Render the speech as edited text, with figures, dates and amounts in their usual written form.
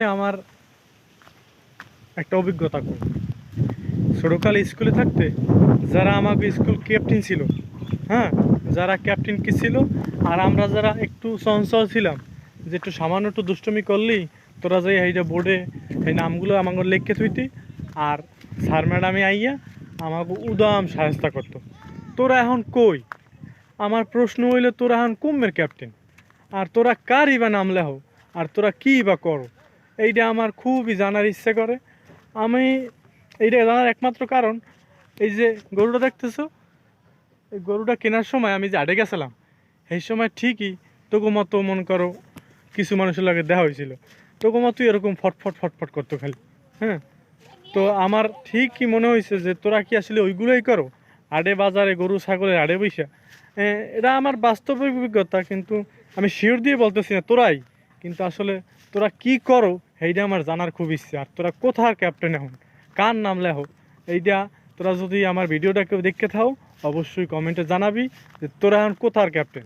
আমার একটা অভিজ্ঞতা কই। ছোটকালে স্কুলে থাকতে যারা আমাকে স্কুল ক্যাপ্টেন ছিল, হ্যাঁ, যারা ক্যাপ্টেন কি ছিল, আর আমরা যারা একটু চঞ্চল ছিলাম, যে একটু সামান্য একটু দুষ্টুমি করলেই তোরা যাই এইটা বোর্ডে এই নামগুলো আমাকে লিখে থুইতি, আর স্যার ম্যাডামে আইয়া আমাকে উদাম সাহায্য করতো। তোরা এখন কই? আমার প্রশ্ন হইলে তোরা এখন কুম্মের ক্যাপ্টেন, আর তোরা কারই বা নাম লেহো, আর তোরা কী বা করো? এইটা আমার খুবই জানার ইচ্ছে করে। আমি এইটা জানার একমাত্র কারণ, এই যে গরুটা দেখতেছো, এই গরুটা কেনার সময় আমি যে আড়ে গেছিলাম, সেই সময় ঠিকই তোকে মতো মন করো কিছু মানুষের লাগে দেখা হয়েছিল, তোকে মতো এরকম ফটফট ফটফট করতো খালি। হ্যাঁ, তো আমার ঠিকই মনে হয়েছে যে তোরা কি আসলে ওইগুলোই করো, আড়ে বাজারে গরু ছাগলের আড়ে বৈশা। এটা আমার বাস্তব অভিজ্ঞতা, কিন্তু আমি শিওর দিয়ে বলতেছি না তোরাই, কিন্তু আসলে তোরা কি করো এইটা আমার জানার খুব ইচ্ছে। আর তোরা কোথার ক্যাপ্টেন এখন, কার নাম লেখো, এইটা তোরা যদি আমার ভিডিওটা কেউ দেখতে থাও অবশ্যই কমেন্টে জানাবি যে তোরা এখন কোথার ক্যাপ্টেন।